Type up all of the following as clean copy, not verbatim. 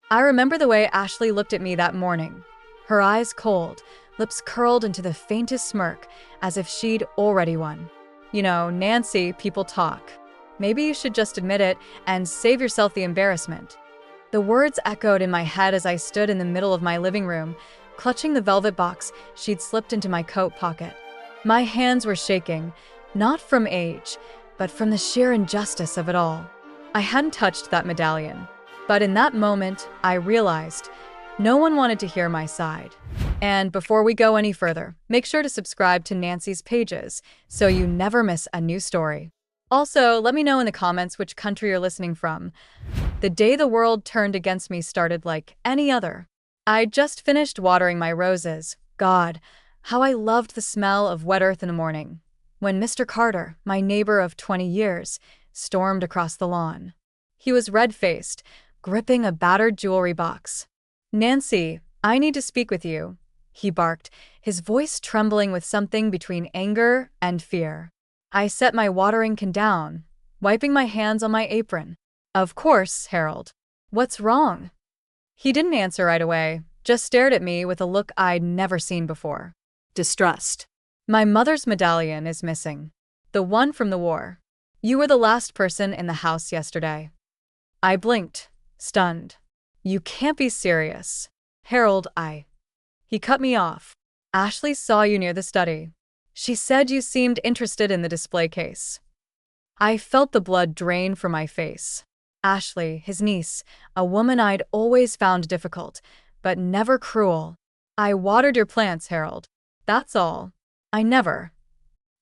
I remember the way Ashley looked at me that morning. Her eyes cold, lips curled into the faintest smirk, as if she'd already won. You know, Nancy, people talk. Maybe you should just admit it and save yourself the embarrassment. The words echoed in my head as I stood in the middle of my living room, clutching the velvet box she'd slipped into my coat pocket. My hands were shaking, not from age, but from the sheer injustice of it all. I hadn't touched that medallion, but in that moment, I realized no one wanted to hear my side. And before we go any further, make sure to subscribe to Nancy's Pages so you never miss a new story. Also, let me know in the comments which country you're listening from. The day the world turned against me started like any other. I'd just finished watering my roses. God, how I loved the smell of wet earth in the morning, when Mr. Carter, my neighbor of 20 years, stormed across the lawn. He was red-faced, gripping a battered jewelry box. "Nancy, I need to speak with you," he barked, his voice trembling with something between anger and fear. I set my watering can down, wiping my hands on my apron. "Of course, Harold. What's wrong?" He didn't answer right away, just stared at me with a look I'd never seen before. Distrust. "My mother's medallion is missing. The one from the war. You were the last person in the house yesterday." I blinked, stunned. "You can't be serious." "Harold, He cut me off. "Ashley saw you near the study. She said you seemed interested in the display case." I felt the blood drain from my face. Ashley, his niece, a woman I'd always found difficult, but never cruel. "I watered your plants, Harold. That's all. I never."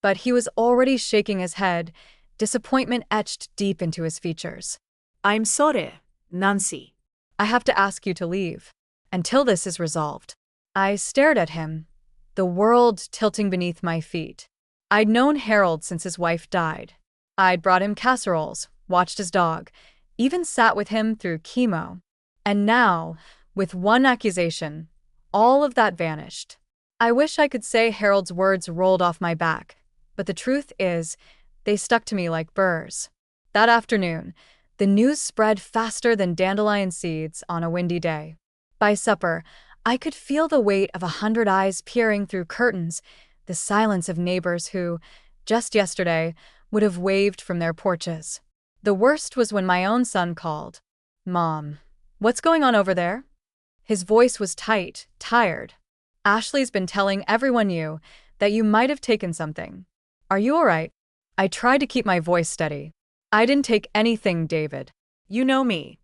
But he was already shaking his head, disappointment etched deep into his features. "I'm sorry, Nancy. "I have to ask you to leave until this is resolved." I stared at him, the world tilting beneath my feet. I'd known Harold since his wife died. I'd brought him casseroles, watched his dog, even sat with him through chemo. And now, with one accusation, all of that vanished. I wish I could say Harold's words rolled off my back, but the truth is, they stuck to me like burrs. That afternoon, the news spread faster than dandelion seeds on a windy day. By supper, I could feel the weight of 100 eyes peering through curtains, the silence of neighbors who, just yesterday, would have waved from their porches. The worst was when my own son called. "Mom, what's going on over there?" His voice was tight, tired. "Ashley's been telling everyone that you might have taken something. Are you all right?" I tried to keep my voice steady. "I didn't take anything, David. You know me."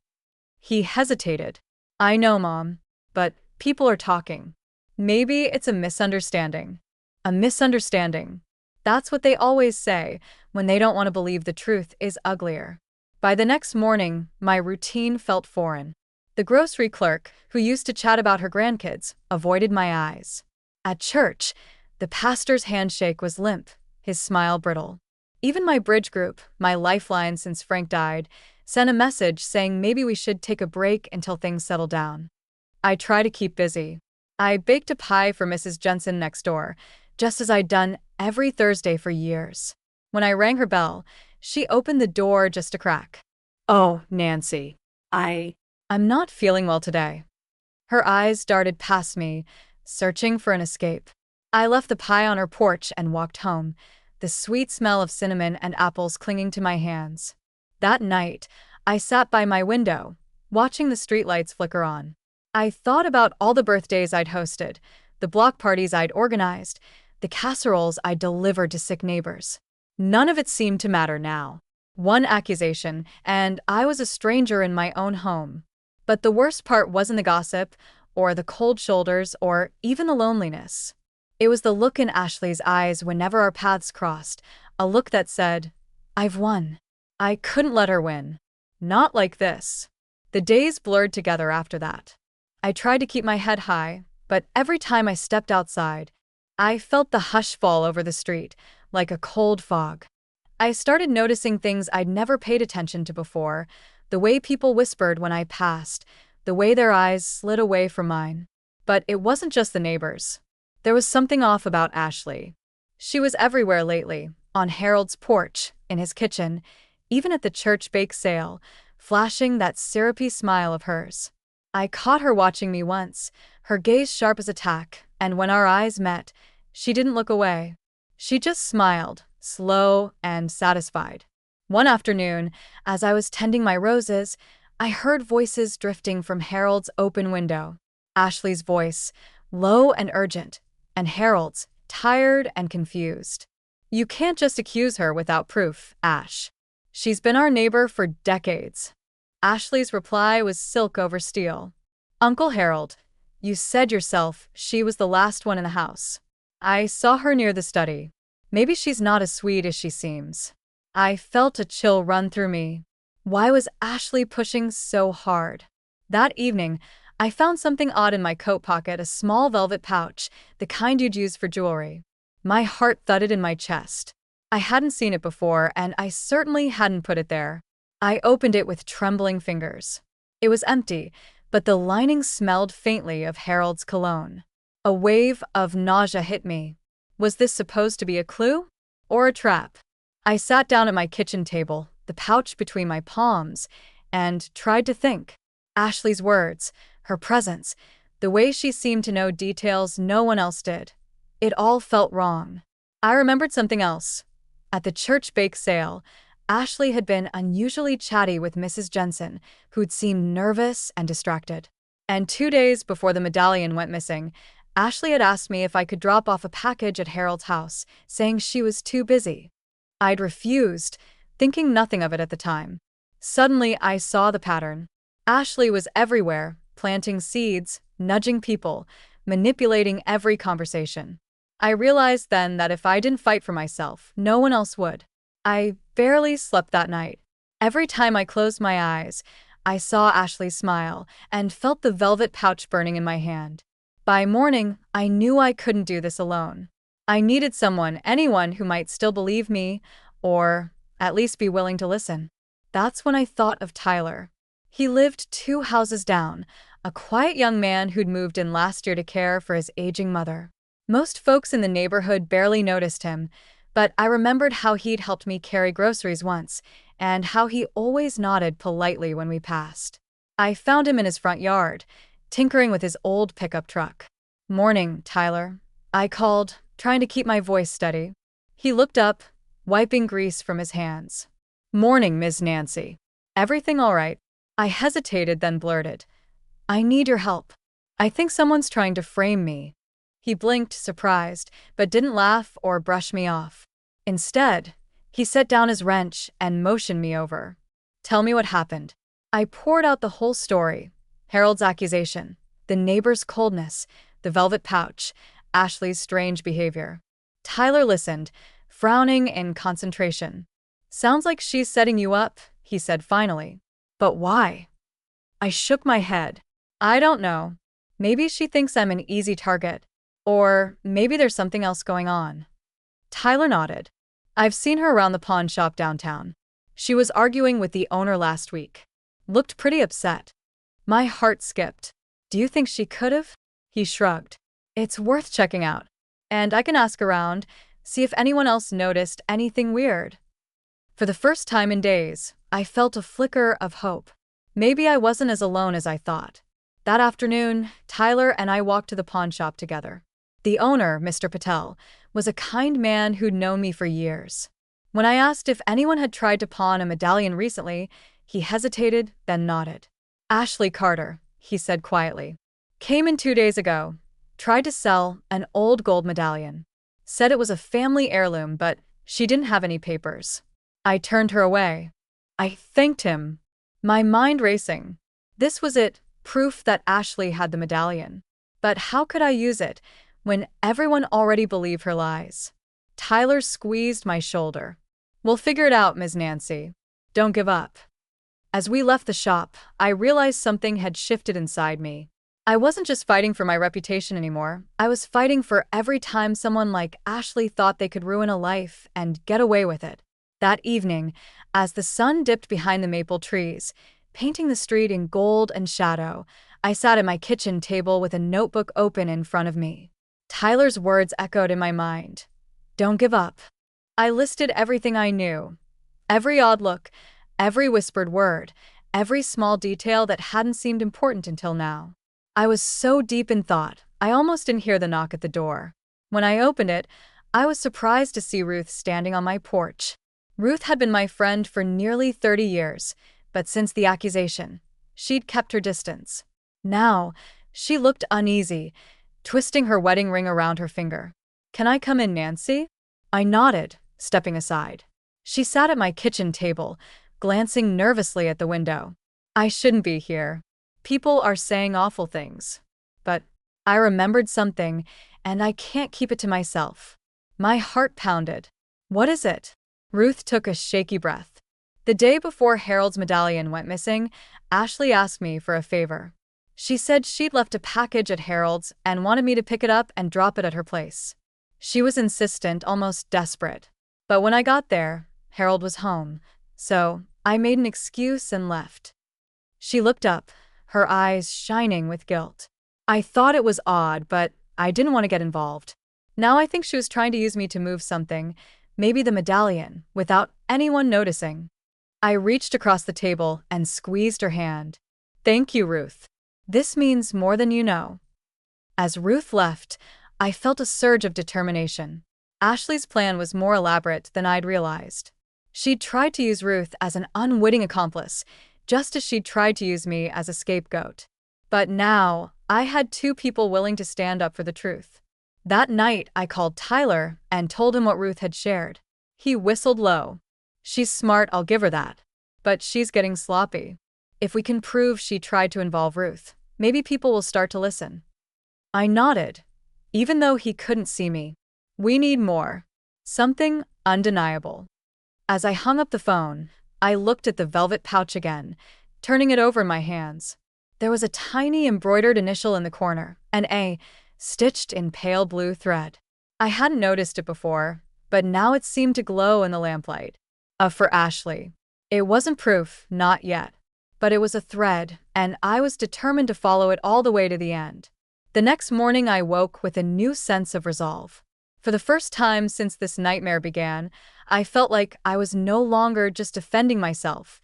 He hesitated. "I know, Mom, but people are talking. Maybe it's a misunderstanding." A misunderstanding. That's what they always say when they don't want to believe the truth is uglier. By the next morning, my routine felt foreign. The grocery clerk, who used to chat about her grandkids, avoided my eyes. At church, the pastor's handshake was limp, his smile brittle. Even my bridge group, my lifeline since Frank died, sent a message saying maybe we should take a break until things settle down. I try to keep busy. I baked a pie for Mrs. Jensen next door, just as I'd done every Thursday for years. When I rang her bell, she opened the door just a crack. "Oh, Nancy. I'm not feeling well today." Her eyes darted past me, searching for an escape. I left the pie on her porch and walked home, the sweet smell of cinnamon and apples clinging to my hands. That night, I sat by my window, watching the streetlights flicker on. I thought about all the birthdays I'd hosted, the block parties I'd organized, the casseroles I'd delivered to sick neighbors. None of it seemed to matter now. One accusation, and I was a stranger in my own home. But the worst part wasn't the gossip, or the cold shoulders, or even the loneliness. It was the look in Ashley's eyes whenever our paths crossed, a look that said, "I've won." I couldn't let her win. Not like this. The days blurred together after that. I tried to keep my head high, but every time I stepped outside, I felt the hush fall over the street, like a cold fog. I started noticing things I'd never paid attention to before, the way people whispered when I passed, the way their eyes slid away from mine. But it wasn't just the neighbors. There was something off about Ashley. She was everywhere lately, on Harold's porch, in his kitchen, even at the church bake sale, flashing that syrupy smile of hers. I caught her watching me once, her gaze sharp as a tack, and when our eyes met, she didn't look away. She just smiled, slow and satisfied. One afternoon, as I was tending my roses, I heard voices drifting from Harold's open window. Ashley's voice, low and urgent, and Harold's, tired and confused. "You can't just accuse her without proof, Ash. She's been our neighbor for decades." Ashley's reply was silk over steel. "Uncle Harold, you said yourself she was the last one in the house. I saw her near the study. Maybe she's not as sweet as she seems." I felt a chill run through me. Why was Ashley pushing so hard? That evening, I found something odd in my coat pocket, a small velvet pouch, the kind you'd use for jewelry. My heart thudded in my chest. I hadn't seen it before, and I certainly hadn't put it there. I opened it with trembling fingers. It was empty, but the lining smelled faintly of Harold's cologne. A wave of nausea hit me. Was this supposed to be a clue? Or a trap? I sat down at my kitchen table, the pouch between my palms, and tried to think. Ashley's words, her presence, the way she seemed to know details no one else did. It all felt wrong. I remembered something else. At the church bake sale, Ashley had been unusually chatty with Mrs. Jensen, who'd seemed nervous and distracted. And 2 days before the medallion went missing, Ashley had asked me if I could drop off a package at Harold's house, saying she was too busy. I'd refused, thinking nothing of it at the time. Suddenly, I saw the pattern. Ashley was everywhere, planting seeds, nudging people, manipulating every conversation. I realized then that if I didn't fight for myself, no one else would. I barely slept that night. Every time I closed my eyes, I saw Ashley smile and felt the velvet pouch burning in my hand. By morning, I knew I couldn't do this alone. I needed someone, anyone who might still believe me, or at least be willing to listen. That's when I thought of Tyler. He lived 2 houses down, a quiet young man who'd moved in last year to care for his aging mother. Most folks in the neighborhood barely noticed him, but I remembered how he'd helped me carry groceries once, and how he always nodded politely when we passed. I found him in his front yard, tinkering with his old pickup truck. "Morning, Tyler," I called, trying to keep my voice steady. He looked up, wiping grease from his hands. "Morning, Miss Nancy. Everything all right?" I hesitated, then blurted, "I need your help. I think someone's trying to frame me." He blinked, surprised, but didn't laugh or brush me off. Instead, he set down his wrench and motioned me over. "Tell me what happened." I poured out the whole story. Harold's accusation, the neighbor's coldness, the velvet pouch, Ashley's strange behavior. Tyler listened, frowning in concentration. "Sounds like she's setting you up," he said finally. "But why?" I shook my head. "I don't know. Maybe she thinks I'm an easy target. Or maybe there's something else going on." Tyler nodded. "I've seen her around the pawn shop downtown. She was arguing with the owner last week. Looked pretty upset." My heart skipped. "Do you think she could've?" He shrugged. "It's worth checking out. And I can ask around, see if anyone else noticed anything weird." For the first time in days, I felt a flicker of hope. Maybe I wasn't as alone as I thought. That afternoon, Tyler and I walked to the pawn shop together. The owner, Mr. Patel, was a kind man who'd known me for years. When I asked if anyone had tried to pawn a medallion recently, he hesitated, then nodded. "Ashley Carter," he said quietly. "Came in 2 days ago. Tried to sell an old gold medallion. Said it was a family heirloom, but she didn't have any papers." I turned her away. I thanked him, my mind racing. This was it, proof that Ashley had the medallion. But how could I use it when everyone already believed her lies? Tyler squeezed my shoulder. "We'll figure it out, Ms. Nancy. Don't give up." As we left the shop, I realized something had shifted inside me. I wasn't just fighting for my reputation anymore. I was fighting for every time someone like Ashley thought they could ruin a life and get away with it. That evening, as the sun dipped behind the maple trees, painting the street in gold and shadow, I sat at my kitchen table with a notebook open in front of me. Tyler's words echoed in my mind. "Don't give up." I listed everything I knew. Every odd look, every whispered word, every small detail that hadn't seemed important until now. I was so deep in thought, I almost didn't hear the knock at the door. When I opened it, I was surprised to see Ruth standing on my porch. Ruth had been my friend for nearly 30 years, but since the accusation, she'd kept her distance. Now, she looked uneasy, twisting her wedding ring around her finger. "Can I come in, Nancy?" I nodded, stepping aside. She sat at my kitchen table, glancing nervously at the window. "I shouldn't be here. People are saying awful things." But I remembered something, and I can't keep it to myself. My heart pounded. "What is it?" Ruth took a shaky breath. "The day before Harold's medallion went missing, Ashley asked me for a favor. She said she'd left a package at Harold's and wanted me to pick it up and drop it at her place. She was insistent, almost desperate. But when I got there, Harold was home, so I made an excuse and left." She looked up, her eyes shining with guilt. I thought it was odd, but I didn't want to get involved. Now I think she was trying to use me to move something, maybe the medallion, without anyone noticing. I reached across the table and squeezed her hand. "Thank you, Ruth. This means more than you know." As Ruth left, I felt a surge of determination. Ashley's plan was more elaborate than I'd realized. She'd tried to use Ruth as an unwitting accomplice, just as she'd tried to use me as a scapegoat. But now, I had two people willing to stand up for the truth. That night, I called Tyler and told him what Ruth had shared. He whistled low. "She's smart, I'll give her that. But she's getting sloppy. If we can prove she tried to involve Ruth, maybe people will start to listen." I nodded, even though he couldn't see me. "We need more. Something undeniable." As I hung up the phone, I looked at the velvet pouch again, turning it over in my hands. There was a tiny embroidered initial in the corner, an A, stitched in pale blue thread. I hadn't noticed it before, but now it seemed to glow in the lamplight. For Ashley. It wasn't proof, not yet. But it was a thread, and I was determined to follow it all the way to the end. The next morning I woke with a new sense of resolve. For the first time since this nightmare began, I felt like I was no longer just defending myself.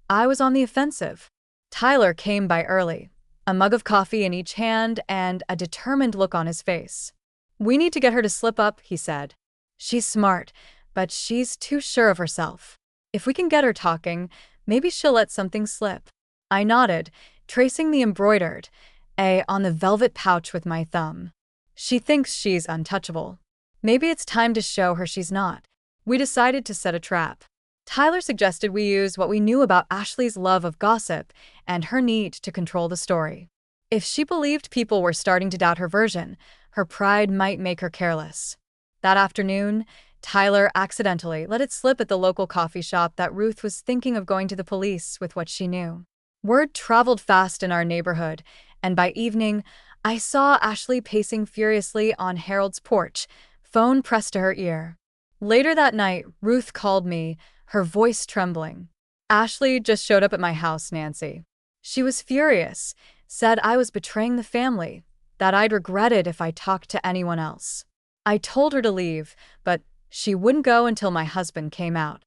I was on the offensive. Tyler came by early, a mug of coffee in each hand and a determined look on his face. "We need to get her to slip up," he said. "She's smart, but she's too sure of herself. If we can get her talking, maybe she'll let something slip." I nodded, tracing the embroidered A on the velvet pouch with my thumb. "She thinks she's untouchable. Maybe it's time to show her she's not." We decided to set a trap. Tyler suggested we use what we knew about Ashley's love of gossip and her need to control the story. If she believed people were starting to doubt her version, her pride might make her careless. That afternoon, Tyler accidentally let it slip at the local coffee shop that Ruth was thinking of going to the police with what she knew. Word traveled fast in our neighborhood, and by evening, I saw Ashley pacing furiously on Harold's porch, phone pressed to her ear. Later that night, Ruth called me, her voice trembling. "Ashley just showed up at my house, Nancy." She was furious, said I was betraying the family, that I'd regret it if I talked to anyone else. I told her to leave, but she wouldn't go until my husband came out.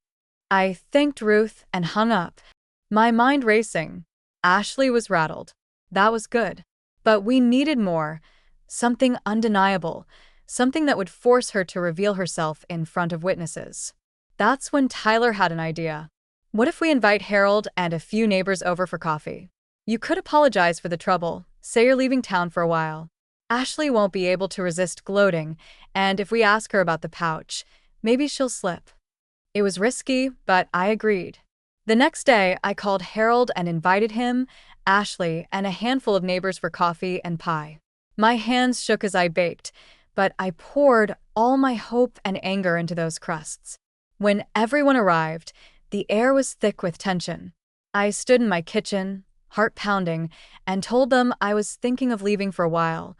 I thanked Ruth and hung up, my mind racing. Ashley was rattled. That was good. But we needed more, something undeniable, something that would force her to reveal herself in front of witnesses. That's when Tyler had an idea. "What if we invite Harold and a few neighbors over for coffee? You could apologize for the trouble, say you're leaving town for a while. Ashley won't be able to resist gloating, and if we ask her about the pouch, maybe she'll slip." It was risky, but I agreed. The next day, I called Harold and invited him, Ashley, and a handful of neighbors for coffee and pie. My hands shook as I baked, but I poured all my hope and anger into those crusts. When everyone arrived, the air was thick with tension. I stood in my kitchen, heart pounding, and told them I was thinking of leaving for a while,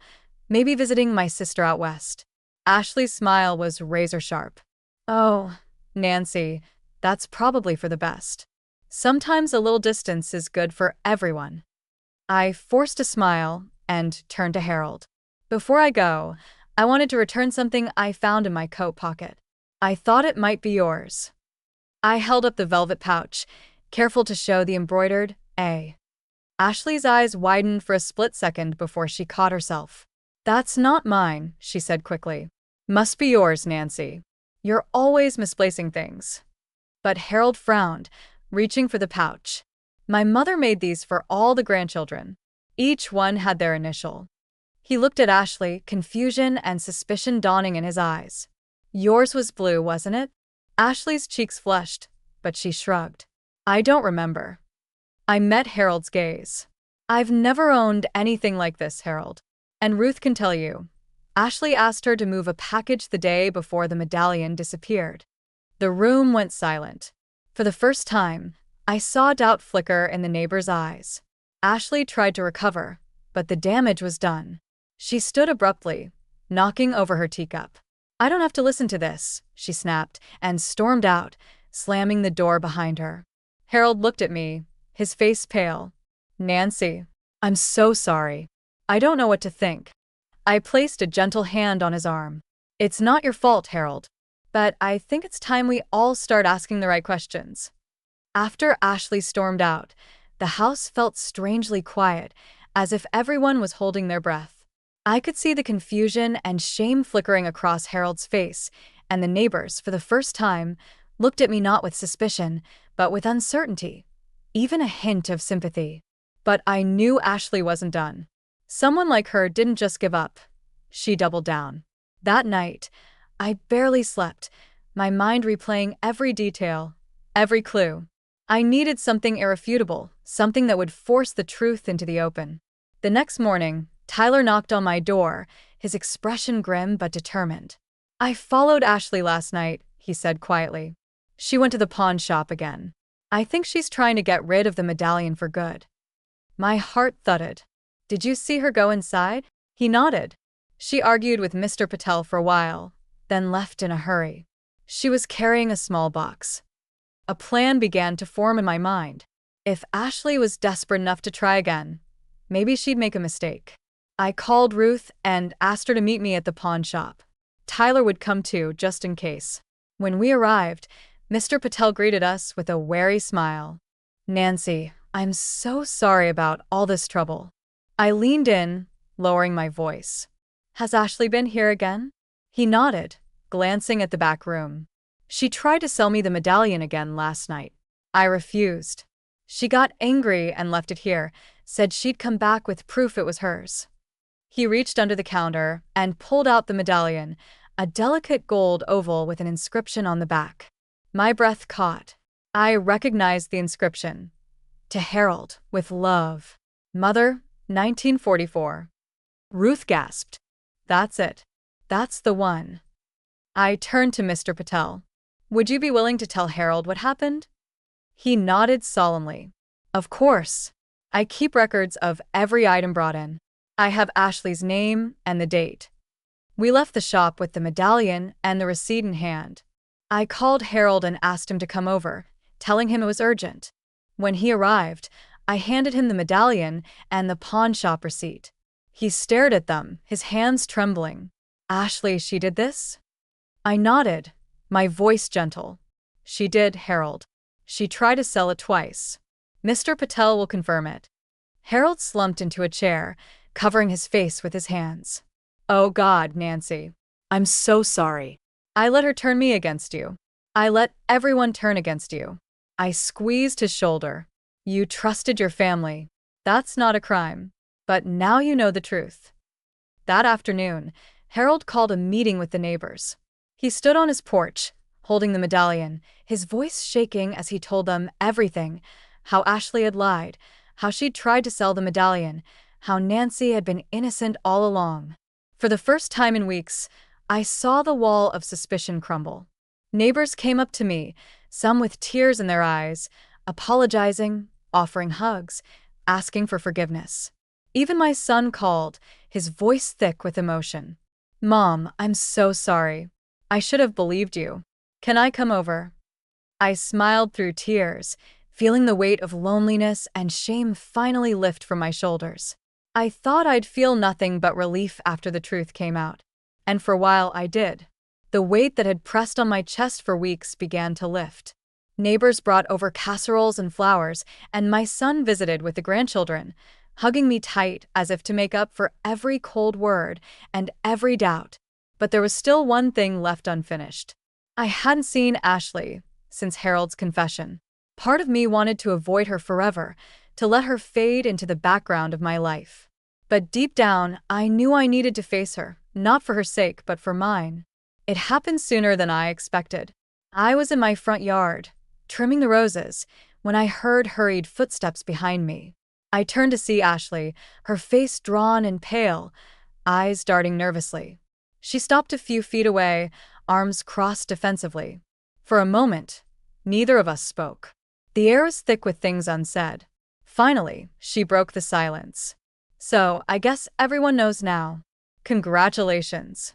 maybe visiting my sister out west. Ashley's smile was razor sharp. "Oh, Nancy, that's probably for the best. Sometimes a little distance is good for everyone." I forced a smile and turned to Harold. "Before I go, I wanted to return something I found in my coat pocket. I thought it might be yours." I held up the velvet pouch, careful to show the embroidered A. Ashley's eyes widened for a split second before she caught herself. That's not mine, she said quickly. Must be yours, Nancy. You're always misplacing things. But Harold frowned, reaching for the pouch. My mother made these for all the grandchildren. Each one had their initial. He looked at Ashley, confusion and suspicion dawning in his eyes. Yours was blue, wasn't it? Ashley's cheeks flushed, but she shrugged. I don't remember. I met Harold's gaze. I've never owned anything like this, Harold. And Ruth can tell you. Ashley asked her to move a package the day before the medallion disappeared. The room went silent. For the first time, I saw doubt flicker in the neighbor's eyes. Ashley tried to recover, but the damage was done. She stood abruptly, knocking over her teacup. I don't have to listen to this, she snapped, and stormed out, slamming the door behind her. Harold looked at me, his face pale. Nancy, I'm so sorry. I don't know what to think. I placed a gentle hand on his arm. It's not your fault, Harold. But I think it's time we all start asking the right questions. After Ashley stormed out, the house felt strangely quiet, as if everyone was holding their breath. I could see the confusion and shame flickering across Harold's face, and the neighbors, for the first time, looked at me not with suspicion, but with uncertainty, even a hint of sympathy. But I knew Ashley wasn't done. Someone like her didn't just give up. She doubled down. That night, I barely slept, my mind replaying every detail, every clue. I needed something irrefutable, something that would force the truth into the open. The next morning, Tyler knocked on my door, his expression grim but determined. I followed Ashley last night, he said quietly. She went to the pawn shop again. I think she's trying to get rid of the medallion for good. My heart thudded. Did you see her go inside? He nodded. She argued with Mr. Patel for a while, then left in a hurry. She was carrying a small box. A plan began to form in my mind. If Ashley was desperate enough to try again, maybe she'd make a mistake. I called Ruth and asked her to meet me at the pawn shop. Tyler would come too, just in case. When we arrived, Mr. Patel greeted us with a wary smile. Nancy, I'm so sorry about all this trouble. I leaned in, lowering my voice. Has Ashley been here again? He nodded, glancing at the back room. She tried to sell me the medallion again last night. I refused. She got angry and left it here, said she'd come back with proof it was hers. He reached under the counter and pulled out the medallion, a delicate gold oval with an inscription on the back. My breath caught. I recognized the inscription. To Harold, with love. Mother, 1944. Ruth gasped. That's it. That's the one. I turned to Mr. Patel. Would you be willing to tell Harold what happened? He nodded solemnly. Of course. I keep records of every item brought in. I have Ashley's name and the date. We left the shop with the medallion and the receipt in hand. I called Harold and asked him to come over, telling him it was urgent. When he arrived, I handed him the medallion and the pawn shop receipt. He stared at them, his hands trembling. Ashley, she did this? I nodded, my voice gentle. She did, Harold. She tried to sell it twice. Mr. Patel will confirm it. Harold slumped into a chair, covering his face with his hands. Oh God, Nancy. I'm so sorry. I let her turn me against you. I let everyone turn against you. I squeezed his shoulder. You trusted your family. That's not a crime. But now you know the truth. That afternoon, Harold called a meeting with the neighbors. He stood on his porch, holding the medallion, his voice shaking as he told them everything, how Ashley had lied, how she'd tried to sell the medallion, how Nancy had been innocent all along. For the first time in weeks, I saw the wall of suspicion crumble. Neighbors came up to me, some with tears in their eyes, apologizing, offering hugs, asking for forgiveness. Even my son called, his voice thick with emotion. Mom, I'm so sorry. I should have believed you. Can I come over? I smiled through tears, feeling the weight of loneliness and shame finally lift from my shoulders. I thought I'd feel nothing but relief after the truth came out. And for a while I did. The weight that had pressed on my chest for weeks began to lift. Neighbors brought over casseroles and flowers, and my son visited with the grandchildren, hugging me tight as if to make up for every cold word and every doubt. But there was still one thing left unfinished. I hadn't seen Ashley since Harold's confession. Part of me wanted to avoid her forever, to let her fade into the background of my life. But deep down, I knew I needed to face her, not for her sake, but for mine. It happened sooner than I expected. I was in my front yard, trimming the roses, when I heard hurried footsteps behind me. I turned to see Ashley, her face drawn and pale, eyes darting nervously. She stopped a few feet away, arms crossed defensively. For a moment, neither of us spoke. The air was thick with things unsaid. Finally, she broke the silence. "So, I guess everyone knows now. Congratulations."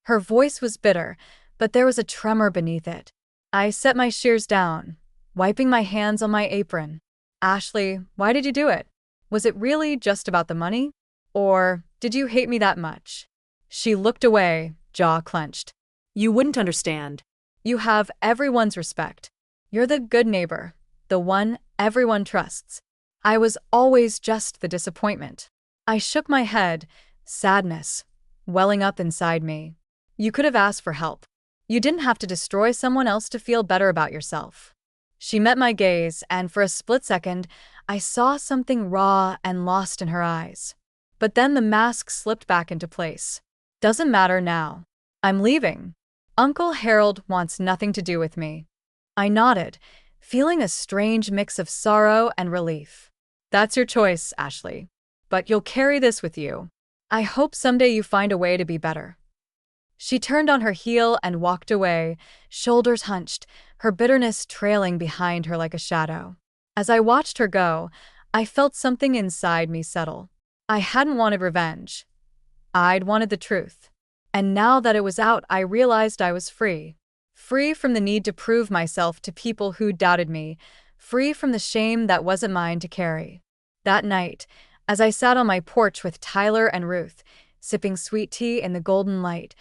Her voice was bitter, but there was a tremor beneath it. I set my shears down, wiping my hands on my apron. "Ashley, why did you do it? Was it really just about the money? Or did you hate me that much?" She looked away, jaw clenched. You wouldn't understand. "You have everyone's respect. You're the good neighbor, the one everyone trusts. I was always just the disappointment." I shook my head, sadness welling up inside me. "You could have asked for help. You didn't have to destroy someone else to feel better about yourself." She met my gaze, and for a split second, I saw something raw and lost in her eyes. But then the mask slipped back into place. "Doesn't matter now. I'm leaving. Uncle Harold wants nothing to do with me." I nodded, feeling a strange mix of sorrow and relief. "That's your choice, Ashley. But you'll carry this with you. I hope someday you find a way to be better." She turned on her heel and walked away, shoulders hunched, her bitterness trailing behind her like a shadow. As I watched her go, I felt something inside me settle. I hadn't wanted revenge. I'd wanted the truth. And now that it was out, I realized I was free. Free from the need to prove myself to people who doubted me, free from the shame that wasn't mine to carry. That night, as I sat on my porch with Tyler and Ruth, sipping sweet tea in the golden light,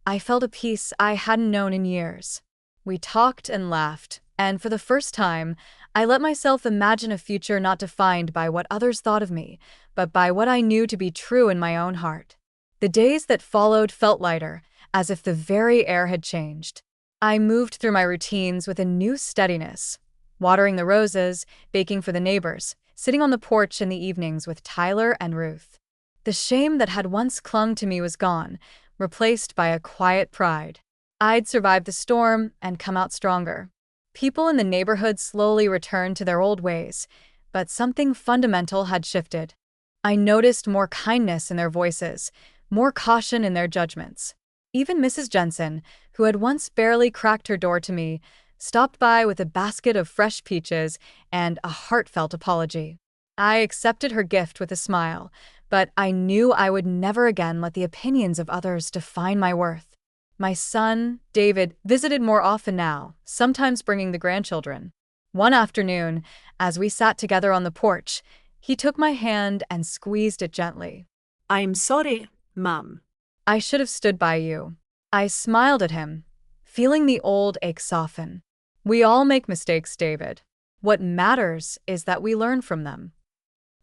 I felt a peace I hadn't known in years. We talked and laughed, and for the first time, I let myself imagine a future not defined by what others thought of me, but by what I knew to be true in my own heart. The days that followed felt lighter, as if the very air had changed. I moved through my routines with a new steadiness, watering the roses, baking for the neighbors, sitting on the porch in the evenings with Tyler and Ruth. The shame that had once clung to me was gone, replaced by a quiet pride. I'd survived the storm and come out stronger. People in the neighborhood slowly returned to their old ways, but something fundamental had shifted. I noticed more kindness in their voices, more caution in their judgments. Even Mrs. Jensen, who had once barely cracked her door to me, stopped by with a basket of fresh peaches and a heartfelt apology. I accepted her gift with a smile, but I knew I would never again let the opinions of others define my worth. My son, David, visited more often now, sometimes bringing the grandchildren. One afternoon, as we sat together on the porch, he took my hand and squeezed it gently. I'm sorry, Mum. "I should have stood by you." I smiled at him, feeling the old ache soften. "We all make mistakes, David. What matters is that we learn from them."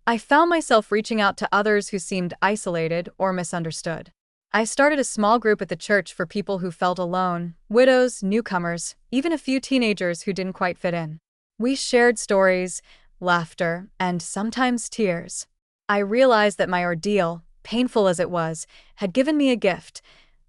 I found myself reaching out to others who seemed isolated or misunderstood. I started a small group at the church for people who felt alone, widows, newcomers, even a few teenagers who didn't quite fit in. We shared stories, laughter, and sometimes tears. I realized that my ordeal, painful as it was, had given me a gift,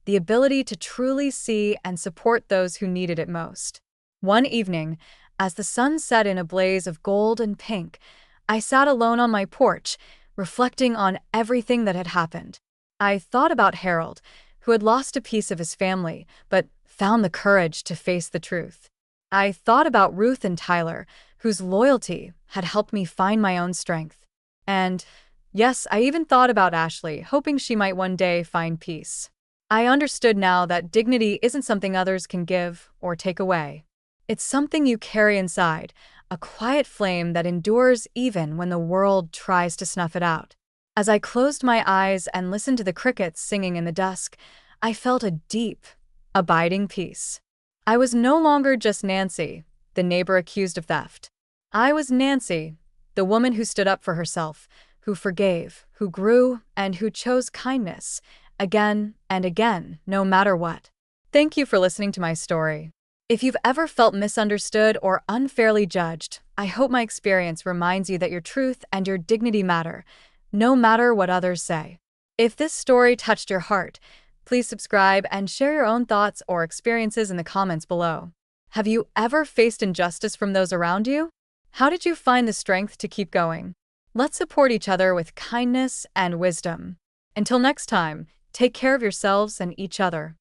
the ability to truly see and support those who needed it most. One evening, as the sun set in a blaze of gold and pink, I sat alone on my porch, reflecting on everything that had happened. I thought about Harold, who had lost a piece of his family, but found the courage to face the truth. I thought about Ruth and Tyler, whose loyalty had helped me find my own strength. And, yes, I even thought about Ashley, hoping she might one day find peace. I understood now that dignity isn't something others can give or take away. It's something you carry inside, a quiet flame that endures even when the world tries to snuff it out. As I closed my eyes and listened to the crickets singing in the dusk, I felt a deep, abiding peace. I was no longer just Nancy. the neighbor accused of theft. I was Nancy, the woman who stood up for herself, who forgave, who grew, and who chose kindness, again and again, no matter what. Thank you for listening to my story. If you've ever felt misunderstood or unfairly judged, I hope my experience reminds you that your truth and your dignity matter, no matter what others say. If this story touched your heart, please subscribe and share your own thoughts or experiences in the comments below. Have you ever faced injustice from those around you? How did you find the strength to keep going? Let's support each other with kindness and wisdom. Until next time, take care of yourselves and each other.